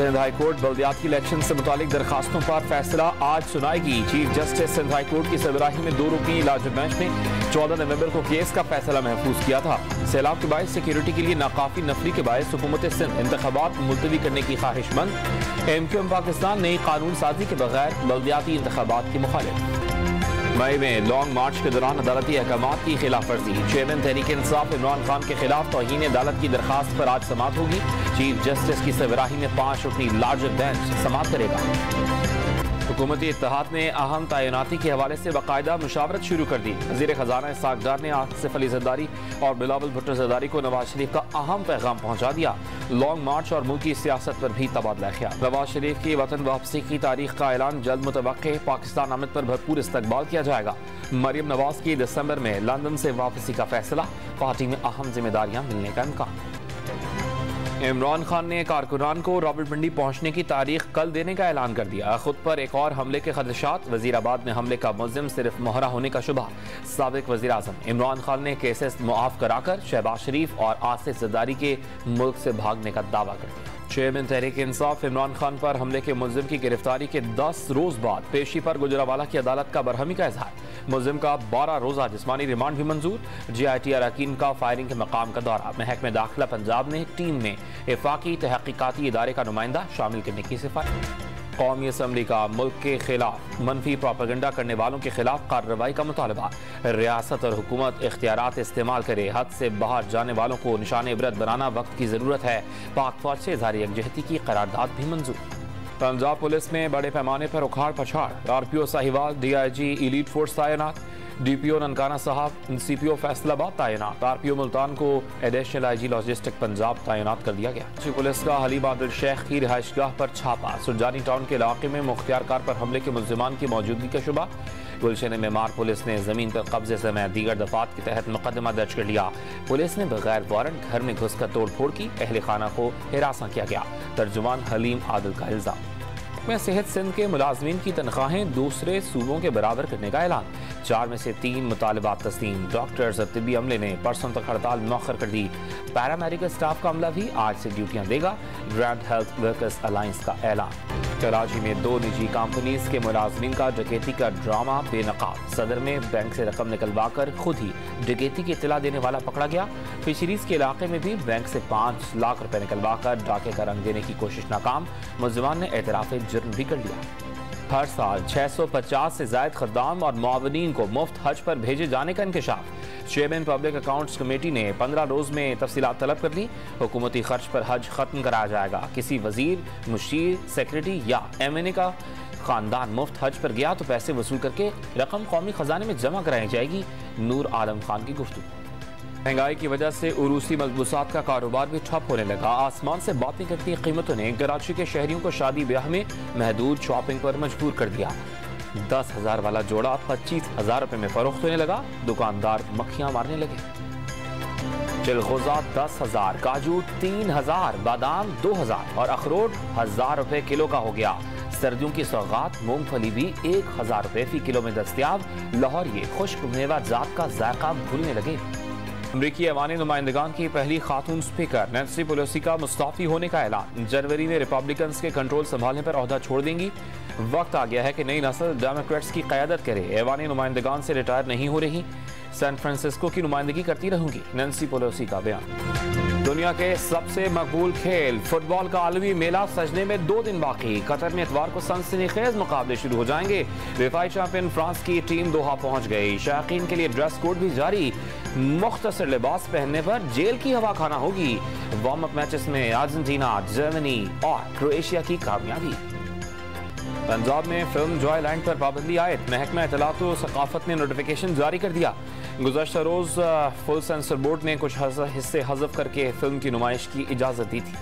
Sindh high court बल्दियाती election से मुतालिक दरखास्तों पर फैसला आज सुनाएगी। Chief justice Sindh high court की सरबराही में 2 रुकनी लार्जर बेंच ने 14 नवंबर को केस का फैसला महफूज किया था। सैलाब के बायस सिक्योरिटी के लिए नाकाफी नफरी के बायस हुकूमत सिंध इंतखाबात मुलतवी करने की ख्वाहिशमंद। MQM पाकिस्तान नई कानून साजी के बगैर बल्दियाती इंतखाबात की मुखालिफ। मई में लॉन्ग मार्च के दौरान अदालती अहकामात की खिलाफ वर्जी। चेयरमैन तहरीक इंसाफ इमरान खान के खिलाफ तौहीन अदालत की दरखास्त पर आज समाअत होगी। चीफ जस्टिस की सरबराही में 5 रुकनी लार्जर बेंच समाअत करेगा। हुकूमती इत्तेहाद ने अहम तैनाती के हवाले से बाकायदा मुशावरत शुरू कर दी। वज़ीर ख़जाना इसहाक़ डार ने आसिफ अली ज़रदारी और बिलावल भुट्टो ज़रदारी को नवाज शरीफ का अहम पैगाम पहुँचा दिया। लॉन्ग मार्च और मुल्की सियासत पर भी तबादला ख्याल। नवाज शरीफ की वतन वापसी की तारीख का ऐलान जल्द मुतवक्के। पाकिस्तान आमद पर भरपूर इस्तकबाल किया जाएगा। मरियम नवाज की दिसंबर में लंदन से वापसी का फैसला। पार्टी में अहम जिम्मेदारियां मिलने का इम्कान। इमरान खान ने कारकुनान को रावलपिंडी पहुंचने की तारीख कल देने का ऐलान कर दिया। खुद पर एक और हमले के खदशात। वजीराबाद में हमले का मुल्जिम सिर्फ मोहरा होने का शुबा। साबिक वजीर आजम इमरान खान ने केसेस मुआफ कराकर शहबाज शरीफ और आसिफ ज़रदारी के मुल्क से भागने का दावा कर दिया। चेयरमैन तहरीक इंसाफ इमरान खान पर हमले के मुल्जिम की गिरफ्तारी के 10 रोज बाद पेशी पर गुजरावाला की अदालत का बरहमी का इजहार। मुल्जिम का 12 रोजा जिस्मानी रिमांड भी मंजूर। GIT अरकान का फायरिंग के मकाम का दौरा। महकमा दाखिला पंजाब ने टीम में वफाकी तहकीकाती इदारे का नुमाइंदा शामिल करने की सिफारिश। कौमी असम्बली का मुल्क के खिलाफ मनफी प्रोपेगेंडा करने वालों के खिलाफ कार्रवाई का मुतालबा। रियासत और हुकूमत इख्तियारात इस्तेमाल करे। हद से बाहर जाने वालों को निशान इबरत बनाना वक्त की जरूरत है। पाक फौज से इज़हार यकजहती की करारदाद भी मंजूर। पंजाब पुलिस में बड़े पैमाने पर उखाड़ पछाड़। RPO Sahiwal, DIG elite force तैनात। DPO ननकाना साहब, CPO फैसलाबाद तैनात। RPO मुल्तान को एडिशनल IG लॉजिस्टिक पंजाब तैनात कर दिया गया। पुलिस का हलीम आदिल शेख की रिहाइशगाह पर छापा। सुरजानी टाउन के इलाके में मुख्तियार कार पर हमले के मुल्जिमान की मौजूदगी का शुबा। गुलशन मेमार पुलिस ने जमीन पर कब्जे समेत दीगर दफात के तहत मुकदमा दर्ज कर लिया। पुलिस ने बगैर वारंट घर में घुसकर तोड़फोड़ की। अहले खाना को हिरासा किया गया। तर्जुमान हलीम आदिल का इल्जाम। में सेहत सिंध के मुलाजमीन की तनख्वाहें दूसरे सूबों के बराबर करने का ऐलान। 4 में से 3 मुतालबात तस्लीम। डॉक्टर्स और तिब्बी अमले ने परसों तक हड़ताल मौखर कर दी। पैरामेडिकल स्टाफ का अमला भी आज से ड्यूटियां देगा। ग्रैंड हेल्थ वर्कर्स अलायंस का ऐलान। कराची में 2 निजी कंपनीज के मुलाजमीन का डकैती का ड्रामा बेनकाब। सदर में बैंक से रकम निकलवा कर खुद ही डकैती की इत्तला देने वाला पकड़ा गया। फिशरीज के इलाके में भी बैंक से 5 लाख रुपए निकलवा कर डाके का रंग देने की कोशिश नाकाम। मुल्जिमान ने एतराफ़ जुर्म भी कर लिया। हर साल 650 से ज्यादा खद्दाम और मुआवनीन को मुफ्त हज पर भेजे जाने का इंकशाफ। चेयरमैन पब्लिक अकाउंट्स कमेटी ने 15 रोज में तफसीलात तलब कर दी। हुकूमती खर्च पर हज खत्म कराया जाएगा। किसी वजीर, मुशीर, सेक्रेटरी या MNA का खानदान मुफ्त हज पर गया तो पैसे वसूल करके रकम कौमी खजाने में जमा कराई जाएगी। नूर आलम खान की गुफ्तगू। महंगाई की वजह से उरूसी मलबूसात का कारोबार भी ठप होने लगा। आसमान से बातें करती कीमतों ने कराची के शहरियों को शादी ब्याह में महदूद शॉपिंग पर मजबूर कर दिया। 10,000 वाला जोड़ा 25,000 रुपए में फरोख्त होने लगा। दुकानदार मक्खियां मारने लगे। चिलगोजा 10,000, काजू 3,000, बादाम 2,000 और अखरोट 1,000 रुपए किलो का हो गया। सर्दियों की सौगात मूंगफली भी 1,000 रुपए फी किलो में दस्तियाब। लाहौर ये खुश्क मेवा जात का जायका भूलने लगे। अमरीकी ऐवान नुमाइंदगान की पहली खातून स्पीकर नैंसी पेलोसी का मुस्ताफी होने का ऐलान। जनवरी में रिपब्लिकन के कंट्रोल संभालने पर ओहदा छोड़ देंगी। वक्त आ गया है कि नई नस्ल डेमोक्रेट्स की क़यादत करे। ऐवान नुमाइंदगान से रिटायर नहीं हो रही। सैन फ्रांसिस्को की नुमाइंदगी करती रहूंगी, नैंसी पेलोसी का बयान। दुनिया के सबसे मकबूल खेल फुटबॉल का आलमी मेला सजने में 2 दिन बाकी। कतर में इतवार को सनसनीखेज मुकाबले शुरू हो जाएंगे। वेफाई चैंपियन फ्रांस की टीम दोहा पहुंच गई। शायकीन के लिए ड्रेस कोड भी जारी। मुख्तसर लिबास पहनने पर जेल की हवा खाना होगी। वार्म अप मैचेस में अर्जेंटीना, जर्मनी और क्रोएशिया की कामयाबी। पंजाब में फिल्म जॉयलैंड पर पाबंदी आयद। महकमा इत्तलात व सकाफत ने नोटिफिकेशन जारी कर दिया। गुज़श्ता रोज फुल सेंसर बोर्ड ने कुछ हिस्से हज़फ करके फिल्म की नुमाइश की इजाज़त दी थी।